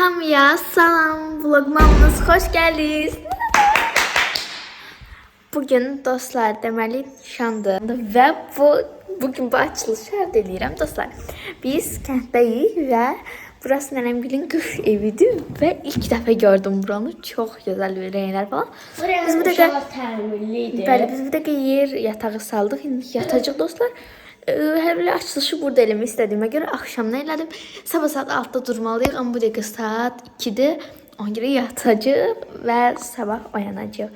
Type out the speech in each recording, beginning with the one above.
Hamıya salam, vlogmamız xoş gəldiniz. Bugün dostlar deməli nişandır və bugün bu açılışı əldə edirəm dostlar. Biz kənddəyik və burası nənəmgilin qış evidir və ilk dəfə gördüm buranı. Çox gözəl renklər falan. Biz bu dəqiqə təmirliydi. Bəli, biz bu dəqiqə yer yatağı saldıq. İndi yatacaq dostlar. Hələ açılışı burada eləmək istədiyimə görə axşamdan elədim. Sabah saat 6-da durmalıyıq, amma bu dəqiqə saat 2-dir. Ona görə yatacağıq və sabah oyanacağıq.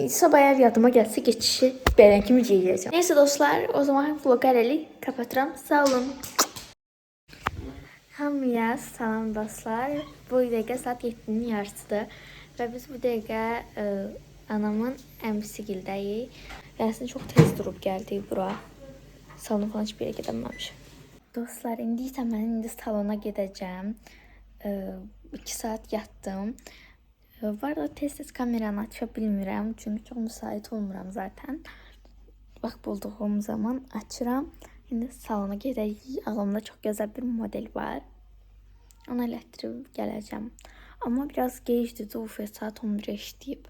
Sabah eğer yadıma gelse geçişi belen kimi giyeceğim. Neyse dostlar, o zaman vlogu hələlik kapatıram. Sağ olun. Hamıya salam dostlar. Bu dəqiqə saat 7-nin yarısıdır. Və biz bu dəqiqə anamın əmsigildəyik. Və əslində çox tez durub gəldik bura. Salona falan hiçbir yere gedəməmişim. Dostlar, indi isə mən salona gedəcəm. 2 saat yattım. Var da tez kameranı aça bilmirəm. Çünkü çok müsait olmuram zaten. Bak bulduğum zaman açıram. Şimdi salona gedəcəyik. Ağımda çok güzel bir model var. Onu elətdirib gələcəm. Amma biraz gecdir. Ufaya saat 11'e işləyib.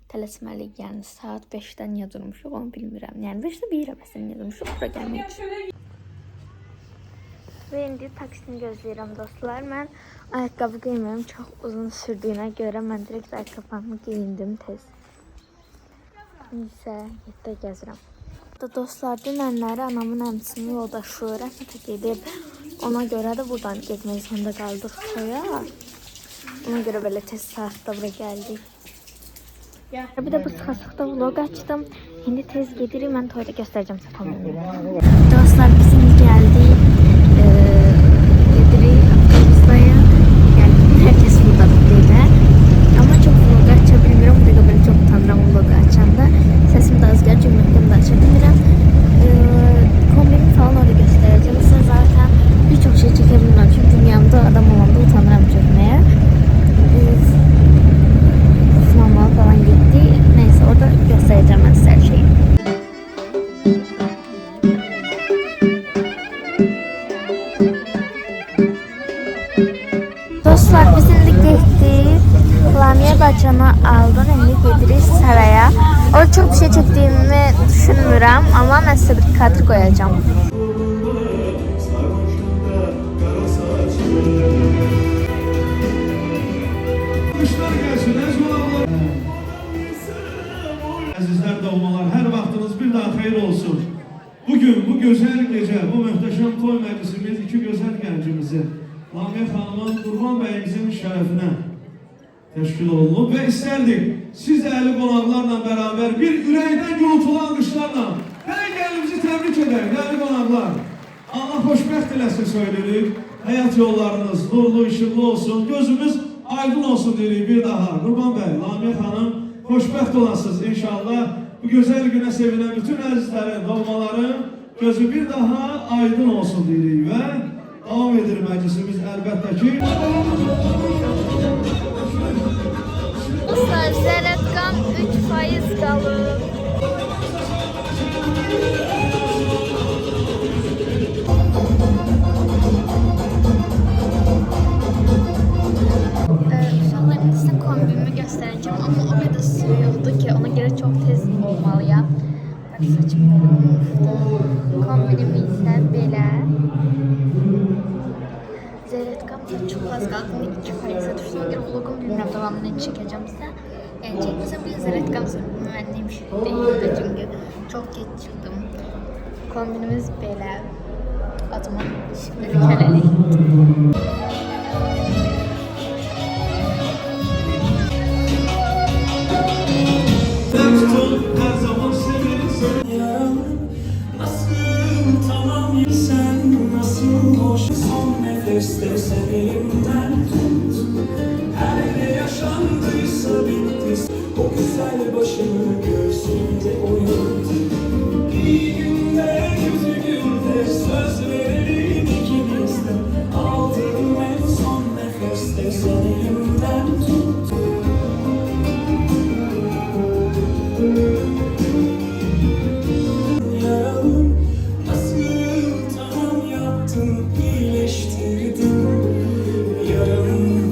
Tələsməliyik, yəni saat 5'də niyə durmuşuq onu bilmirəm. Yəni 5'də bilirəm əslində niyə durmuşuq. Bura gəlmək üçün. Ve indi taksini gözləyirəm dostlar. Mən ayaqqabı giyməyim çox uzun sürdüyünə görə mən direkt ayaqqabımı giyindim tez. Neyse, yetdə gəzirəm. Dostlar, dünənləri anamın əmsinin yoldaşı rəhmətə gedib. Ona görə də buradan getmək zorunda qaldıq toya. Ona görə belə tez saatda bura gəldik. Bir de bu sıxasıqda vlog açdım. İndi tez gedirik, mən toyda göstərəcəm sizə kombinimi. Dostlar, biz indi gəldik. Gedirik avtobusdaya. Yəni herkes burada deyilər. Amma çox vlog aça bilmirəm. Bu dəqiqə belə çox utanıram vlog açanda. Səsim də az gəlir, cümləkdən də aça bilmirəm. Kombinimi falan orada göstərəcəm. Sizə zaten birçok şey çəkə bilmirəm. Çünki dünyamda adam olanda utanıram çəkməyə. Sınavlar falan gitti. Neyse, orada göstereceğim ben size her şeyi. Dostlar, biz indi getdik. Lamia bacana aldım. Şimdi gedirik saraya. Orada çok bir şey çektiğimi düşünmürəm. Ama ben size bir kadr koyacağım. Əzizlər doğmalar, hər vaxtınız bir daha xeyir olsun. Bugün bu gözəl gecə, bu möhtəşəm toy məclisimiz iki gözəl gəncimizi Lamia xanımın, Qurban bəyimizin şərəfinə təşkil olunub və istərdik siz əli qonaqlarla bərabər bir ürəkdən gürültülü alqışlarla gəlimizi təbrik edək, dəli qonaqlar. Allah xoşbəxt eləsin söyləyirik. Həyat yollarınız nurlu, işıqlı olsun, gözümüz aydın olsun deyirik bir daha. Qurban bəy, Lamia xanım, xoşbəxt olasınız inşallah. Bu gözəl günə sevinən bütün əzizlərin, doğmaların gözü bir daha aydın olsun deyirik və davam edir məclisimiz əlbəttə ki. Dostlar, zərətqan 3% qalıb. Uşaqların sizə kombinimi göstərəcəm, amma o qədər suyu yoxdur ki, ona görə çox tez olmalıyam. Bak, saçım belə olmuşdu. Kombinimi isə belə. Zərətqamda çox az qaldı, 2%'e düşdü. Ona görə vlogum bilmirəm, davamını çəkəcəm sizə. Yəni çəkməsəm bir zərətqam müəllim şey deyildi, çünki çox geç çıxdım. Kombinimiz belə. Adıma şimdilik hələlik. Her zaman severim nasıl tamam sen nasıl hoş son nefeste sevimden tut. Her ne yaşandıysa bitti. O güzel başımı göğsümde oyut. İyi günde kötü günde söz verelim ikimiz de. Aldığım en son nefeste sevimden tut. Yaralım nasıl tamam yaptın iyileştirdin. Yaralım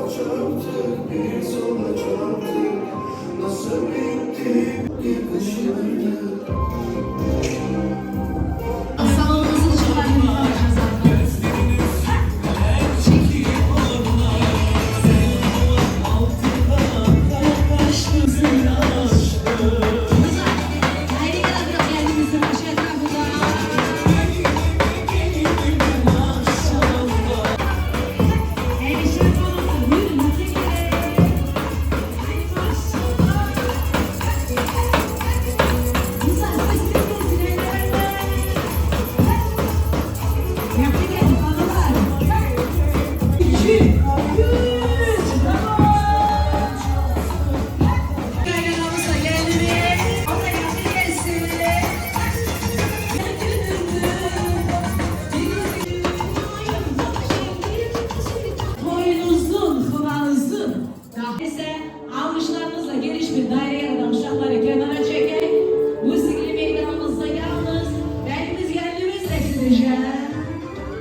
olacaktık, biz olacaktık. Nasıl bitti bir ışığıydı. Toyunuzun, kınanızın, daha ise almışlarınızla geniş bir daire yaradan uşakları kenara çekin. Bu zikri meydanımızda yalnız belimiz kendimizle gideceğiz.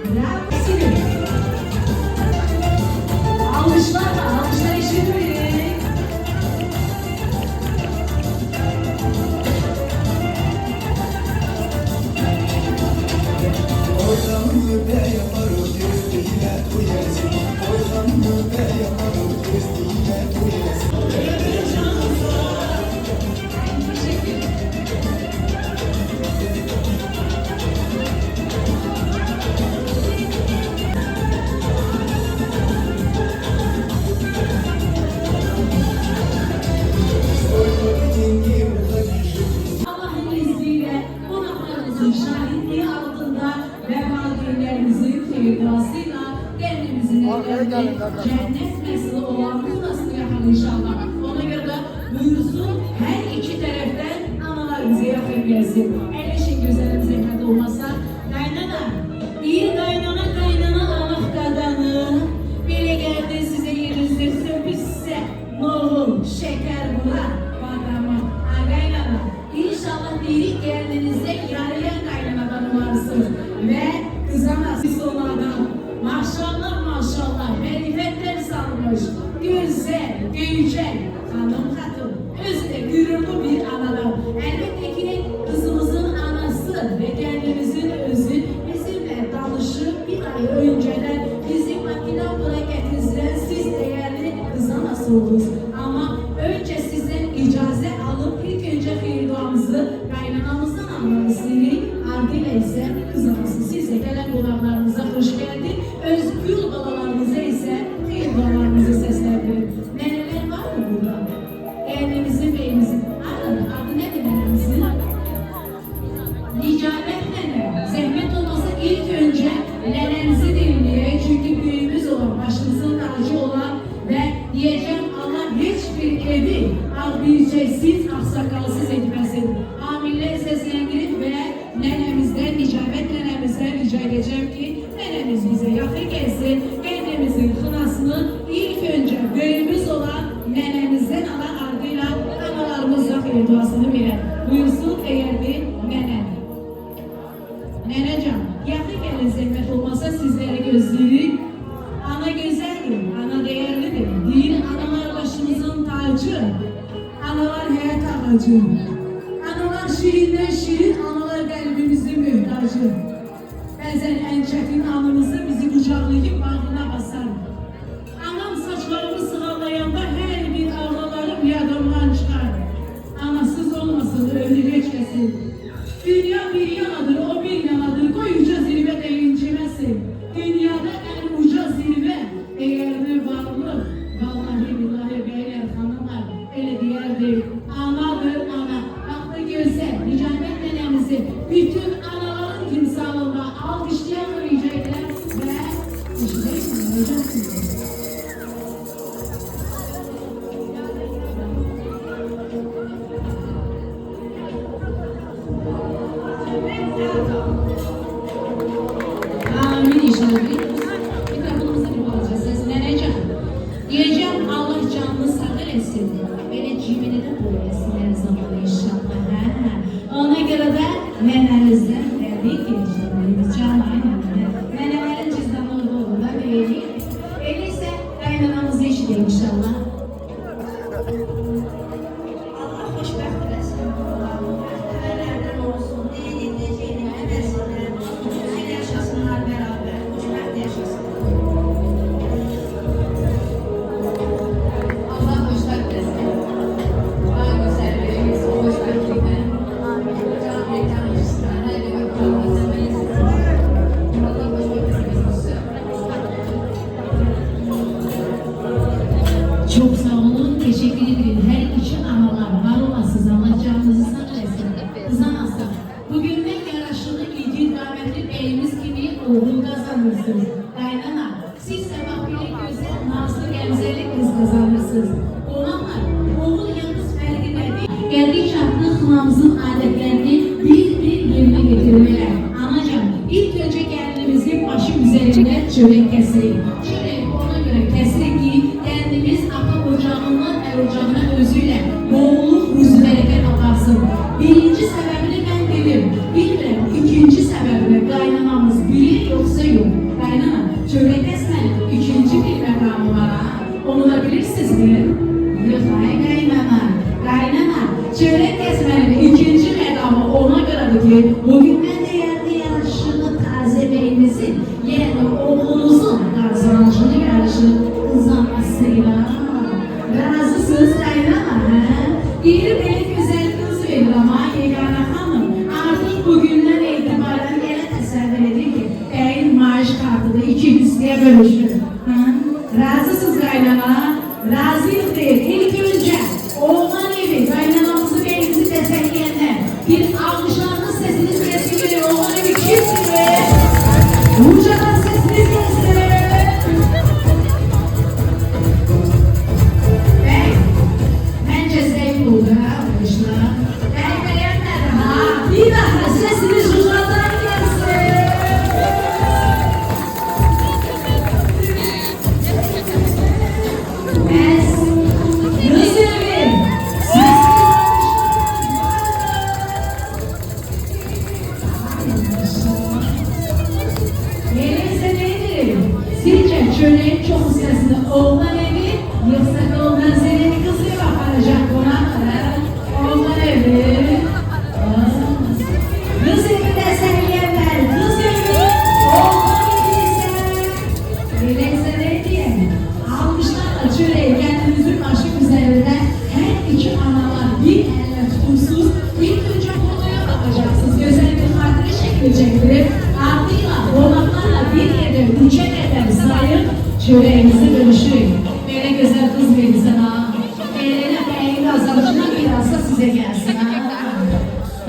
Bravo. Almışlar işini verin. Oylandı be yaparım gözlüğüne duyarız. Oylandı be yaparım gözlüğüne duyarız. Allah'ın izniyle konaklarımızın şahitliği altında vefadırlarımızın feyidasıyla kendimizin ellerinde cennet mesleği olan bu nasıl yapar inşallah. Ona göre buyursun her iki taraftan analar bize yakın gelsin. El işin güzelimize kadar olmasa kaynana, iyi kaynana anak kadanı. Biri geldi size yerinizde söpüşse ne olur şeker bular. Bakalım kaynana. İnşallah diri kendinize yarayan kaynanadan varsınız. Ve kızamaz bir sonradan. Maşallah marifetten salmış. Güzel, güncel, hanım hatun. Özü de gururlu bir anadan. Elbette ki kızımızın anası ve kendimizin özü bizimle tanışıp bir ay önceden bizim makine plaketimizden siz değerli kızanası oluruz. Ama önce sizden icazet alıp ilk önce hayır duamızı kaynanamızdan almalısını ardıyla ise kızanası size gelen olanlarımıza hoş geldin. Özgür balalarımıza ise hayır dualarımızı seslendirin. Neneler var mı burada? Eğlenimizin beyimizin. Adı nedir nenemizin? Nicabet nene. Zahmet olmasa ilk önce nenenizi dinleye. Çünkü büyüğümüz olan, başımızın tacı olan ve diyeceğim Allah hiçbir evi büyücesiz, aksakalsız etmesin. Amiller seslendirip ve nenemizden, Nicabet nenemizden rica edeceğim ki nenemiz bize yakın gelsin. Kendimizin kınasını ilk önce büyüğümüz olan nenemizden Allah ardıyla analarımızla hayır duasını verin. Buyursun değerli nene. Nenecan, yakın gelin zahmet olmasa sizlere gözleyin. Ana güzeldir, ana değerlidir. Değil analar başımızın tacı. Analar hayat ağacı. Analar şirinden şirin, analar kalbimizin mühtacı. Bazen en çetin anımızı bizi kucaklayıp bağrına basar. Anam saçlarımı sıralayanda her bir ağlalarım yadımdan çıkar. Anasız olmasın, ölü geçmesin. Dünya bir yanadır, o bir yanadır, koyuca zirve değincimesin. Dünyada en uca zirve, değerli varlık. Vallahi billahi beyler, hanımlar, öyle diğer değil. Anadır ana, aklı güzel, Nicabet nenemizi, bütün anaların timsalında alkışlayan rica eder ve işte geldik çatlı kınamızın adetlerini bir yerine getirmeye. Anacığım, ilk önce kendimizin başı üzerinde çörek kesirik. Çörek ona göre kesirik ki kendimiz ata ocağından ocağına özüyle bolluk, rüzü bereket atarsın. Birinci sebebini ben bilirim. Bilmirəm, ikinci sebebini qaynanamız bilir yoksa yok. Qaynana, çörek kesmenin ikinci bir məqamı var ha. Onu da bilirsiniz mi? Yok, qaynana. Qaynana, çörek kesmenin ikinci məqamı ona göredir ki bugün ben de yarışını taze beyimizin yani oğlunuzun kazançını yarışı kazanmasıyla razısınız qaynana ha? İyi benim güzel kız verir ama Yegane Hanım artık bugünden itibaren yine təsəvvür edin ki beyin maaş kartıda iki hisseye bölüşür. Razısınız qaynana? Razıyız değil. İlk önce oğlan evi kaynanamızı beyimizi destekleyenler bir alkışlarınız sesiniz gelsin geliyor. Oğlan evi kimsiniz? Ucadan sesiniz gelsin. Bence zevk oldu ha arkadaşlar. Beğenmedi ha. Bir daha sesiniz ucadan gelsin. Sizce çöreğin çok sesli oğlan evi yoksa oğlan senin kızı bakacak buna oğlan evi. Kız evi destekleyenler kız evi oğlan evi ise öyleyse ne diyelim almışlarla çöreği kendimizin başı üzerinde her iki analar bir elle tutumsuz ilk önce konuya bakacaksınız güzel bir hatırı çekilecektir ardıyla konaklarla bir yerde üçe eder sayın çöreğimizi bölüşürük böyle güzel kız verin sana eline beyin kazanışına biraz da size gelsin ha.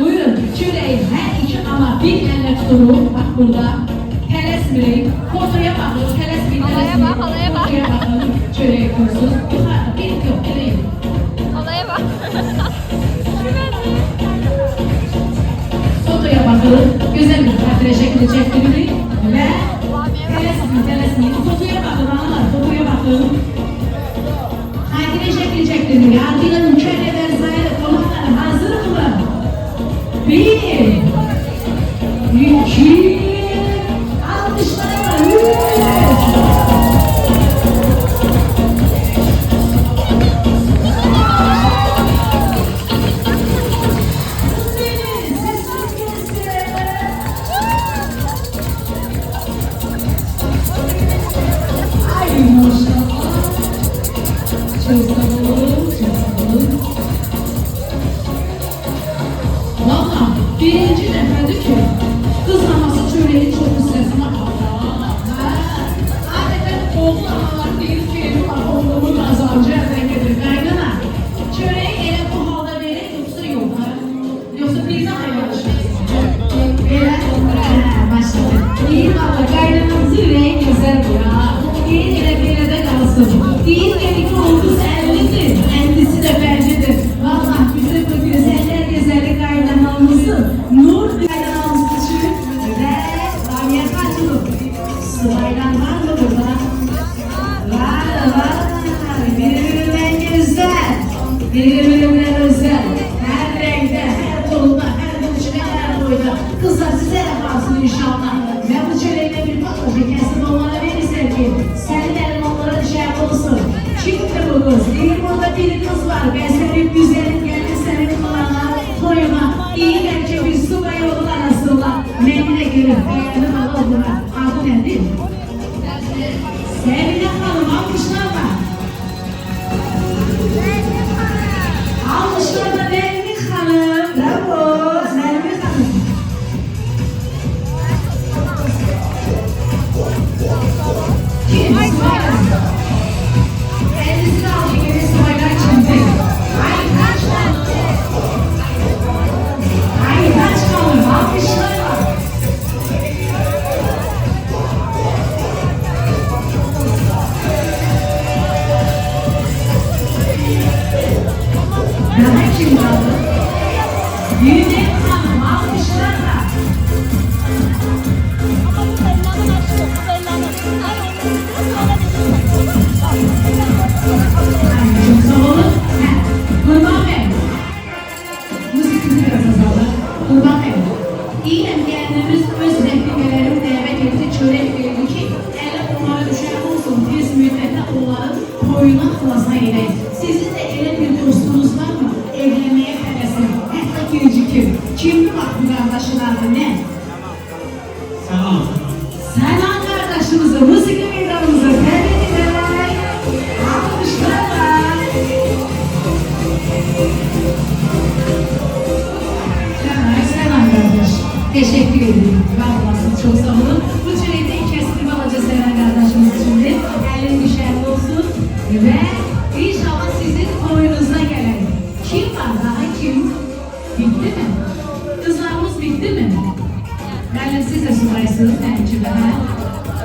Buyurun çöreği her iki ana bir elle tuturup bak burada Telesmirik, fotoya bakın, telesmirik, Halaya bak. fotoya bakın, çöreği koysun, yukarıda bir yok, değil. Halaya bak. Fotoya bakın, güzel bir portre şekli çektirin ve telesmirik, fotoya bakın, analar, fotoya bakın. Haykire şekli çektirin, ardıyla mükemmel versayla konukları hazır mı? Bir, iki, alkışlarla yürüyün. Ay maşallah. Çok sağ olun, çok sağ olun. Valla birinci defedir ki kız anası çöreği çok sesine adeta oğul analar değil ki oğlumun kazancı elden gelir. Kaynana çöreği ele bu halda verir yoksa yok ha? Yoksa bir daha yarışırız. Ele başladı. İyi valla kaynanamızın yüreği güzel ya. İyi ele de kalsın. İyi dedik oldu 50'dir. 50'si de bencedir. Valla bizim bu güzeller güzeli kaynanamızın nur kaynanamız için ve Ramiye Kaçılık. Sırayla var mı burada? Var. Birbirinden güzel. Birbirinden özel. Her renkte, her tonda, her ölçüde, her boyda. Kızlar size de kalsın inşallah. Ve bu çöreğine bir bakın. Kesin onlara verirsen ki senin elin onlara şey olsun. Şimdi bu kız, değil burada bir kız var. Ben senin güzelim gelin senin kulağına koyma. İyi bence bir suba yolu arasında. Memine gelin. Beğendim Allah buna. Adı nedir? Sevgili hanım alkışlarla. Alkışlarla Nermin hanım. Bravo. Nermin hanım. Kim? Kendisini aldı gibi sıvaylar çimdi. Ay kaç kaldı? Ay kaç kaldı? Alkışlarla. Kimdi bak bu kardeşin adı ne? Selam. Selam kardeşimize, musiki meydanımıza tebrik ederek alkışlarla. Selam kardeş. Teşekkür ederim. Var olasın, çok sağ olun. Bu çeyrede keskin balaca seven kardeşimiz için de elin düşerli olsun. Ve inşallah sizin oyununuza gelen. Kim var daha kim? Bitti mi? Kızlarımız bitti mi? Yani siz de sorarsınız bence daha.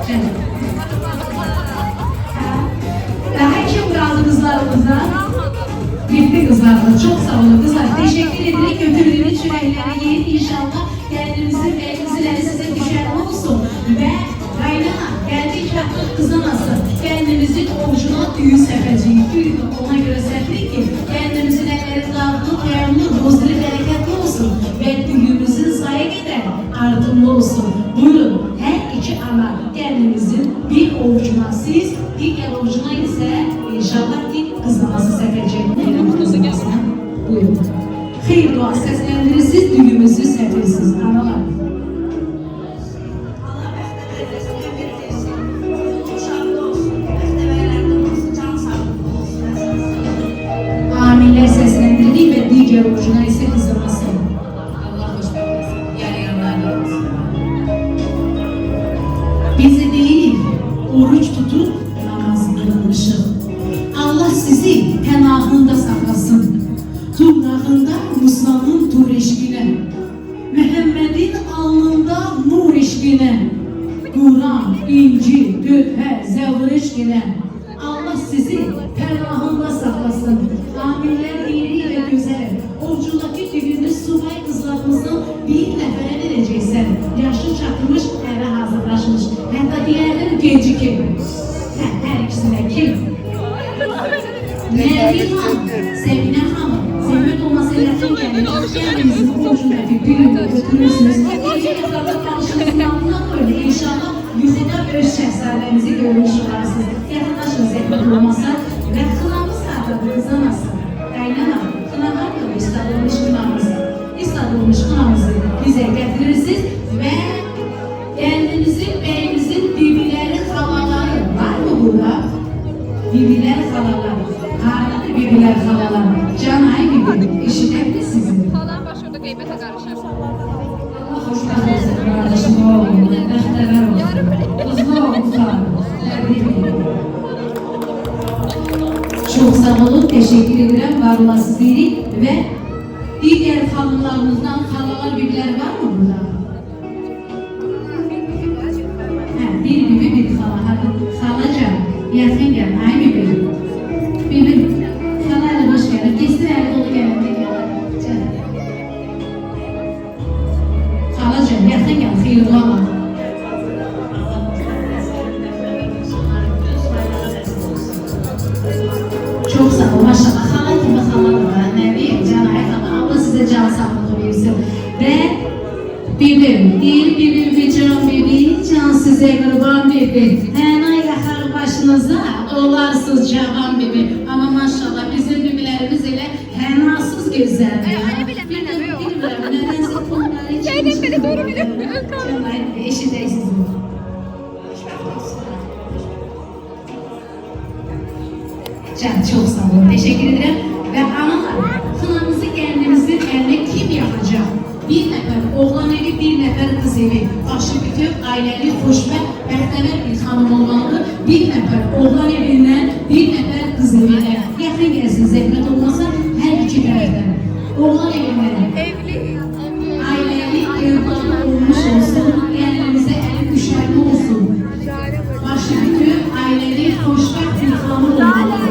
Canım. Daha kim kaldı kızlarımızdan? Bitti kızlarımız. Çok sağ olun kızlar. Teşekkür ederim. Götürdüğünüz çörəkləri yiyin. İnşallah kendinizin elbisələri size düşer olsun. Ve kaynana geldik hakkı kızanasın. Kendimizin ovucuna düğün sepeceğiz. Düğün ona göre sepdik ki kendimizin elleri dağıtılıp ayarlı, bozulu bereketli olsun. Ve düğümüzün sayı gider, ardımlı olsun. Buyurun her iki ana kendimizin bir ovucuna siz, diğer ovucuna ise inşallah ki kızanası sepeceğiz. Buyurun. Hayır dua seslendirirsiniz, düğümüzü sepirsiniz. Analar. Aminler seslendirdiği ve diğer orucuna ise kızılması. Allah hoş vermesin. Yarayanlar olsun. Bizi değil, oruç tutup namaz kılmışım. Allah sizi penahında saklasın. Turnağında Musa'nın tur eşkine. Mehmet'in alnında nur eşkine. Kur'an, İncil, Tövbe, Zebur eşkine. Allah sizi penahında saklasın. Amirler iri ve güzel. Orucundaki düğünü subay kızlarımızın bir nefere vereceksen. Yaşı çatmış, eve hazırlaşmış. Hatta diğerleri genci kim? Her ikisine kim? Nermin Hanım, Semine Hanım, zahmet olmasa yakın gelin. Kendinizin orucundaki düğünü götürürsünüz. İyi kızlarla tanışınızın altına böyle inşallah yüzüne öz şehzademizi görmüş olarsınız. Yakınlaşın zahmet olmasa ve kınamız zaten kızanasın. Kaynana, kınalar da istadılmış kınamızı. İstadılmış kınamızı bize getirirsiniz ve kendinizin, beyimizin birbirleri halaları var mı burada? Birbirler halaları. Harika birbirler halaları. Canay birbiri. Eşitlebilir sizi. Falan başında gıybete karışır. Allah hoş geldiniz kardeşim oğlum. Nehteler olsun. Kızlı oğlum sağ Çok sağ olun. Teşekkür ederim. Var olasınız biri. Ve diğer hanımlarımızdan halalar birbirleri var mı burada? Bir bibi bir hala. Halaca. Yakın gel. Ay bibi. Bibi. Halayla hoş geldin. Kestir el dolu gelin. Halacığım yakın gel. Hayırlı olma. Çok sağ ol. Maşallah. Hala gibi hala da var. Ne diyeyim? Canay hala. Allah size can sağlığı versin. Ve bibim. Değil bibim. Can bibi. Can size kurban bibi. Hena yakar başınıza. Dolarsız cavan bibi. Ama maşallah bizim bibilerimiz ile henasız güzel. Eşi de sizin. Can çok sağ olun. Teşekkür ederim. Ve analar, kınamızı kendimizin eline kim yapacak? Bir nefer oğlan evi, bir nefer kız evi. Başı bütün aileli, xoşbəxt, bəxtəvər bir hanım olmalıdır. Bir nefer oğlan evinden, bir nefer kız evine. Yakın gelsin, zəhmət olmasa her iki tərəfdən. Oğlan evinden. Aileli, evladı olmuş olsun, kendimize eli düşerli olsun. Başı bütün aileli, xoşbəxt bir hanım olmalıdır.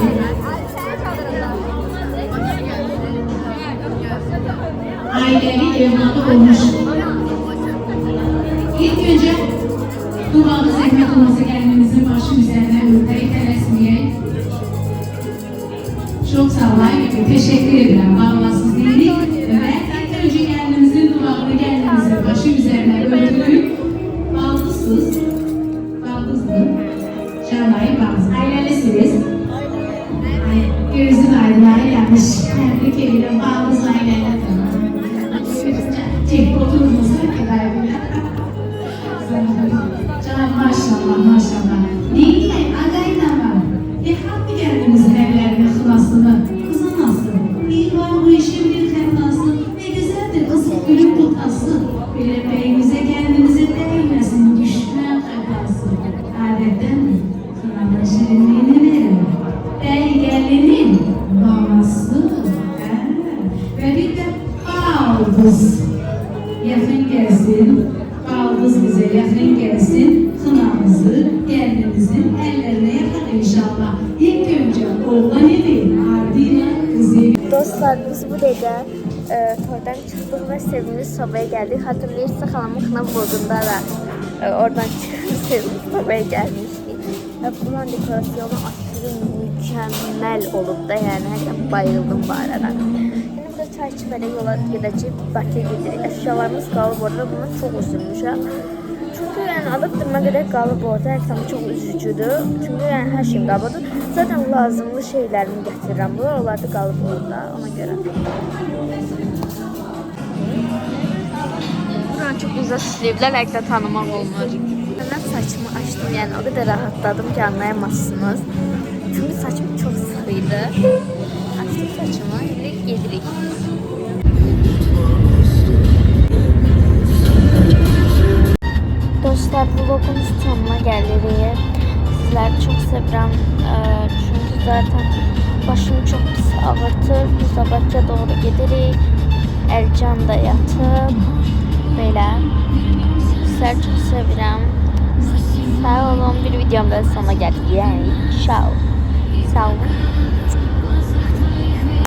Aileli, evladı olmuş. İlk önce dualı zahmet olması kendimizin başı üzerine örteği telesmeyeyim. Çok sağ olun. Teşekkür ederim. Bağlasız değilik. Ve ilk önce kendimizin dualı kendimizin başı üzerine örtüyüp baldızsız, baldızlı, Canay Baldız. Ailelisiniz. Gözün aydınları yanlış. Tebrik ederim. Baldız aileler. baldız yakın gelsin. Baldız bize yakın gelsin. Kınamızı, gelinimizin ellerine yakın inşallah. İlk önce oğlan evi, ardıyla kız evi. Dostlar biz bu dəqiqə tordan çıxdıq və sevimli sobaya gəldik. Hatırlayırsınız xalamın xına vurduğunda da oradan çıxan sevimli sobaya gəlmişdik. Və bunun dekorasyonu aşırı mükəmməl olub da, yəni həqiqətən bayıldım bu arada. İndi burada çərçivələ yola gedəcəyik, Bakıya gedirik. Əşyalarımız qalıb orada, bundan çox üzülmüşəm. Çünkü yani alıp durma qədər qalıb orada, həqiqətən çox üzücüdür. Çünkü yani hər şeyim qalıbdır. Zaten lazımlı şeylərimi gətirirəm buraya, onlar da qalıb orada, ona görə. Buranı çok güzel süsləyiblər, həqiqətən tanımaq olmur. Mən saçımı açdım, yani o qədər rahatladım ki anlayamazsınız. Çünkü saçım çok sıxıydı. Açdım saçımı, indi gedirik. Dostlar, vlogun sonuna gelirik. Sizləri çox sevirəm. Çünki zaten başım çox pis ağrıtır. Biz də Bakıya doğru gedirik. Əlcan da yatıb. Belə. Sizləri çox sevirəm. Sağ olun. Bir videomda sonuna gəldik. Yəni, sağ olun.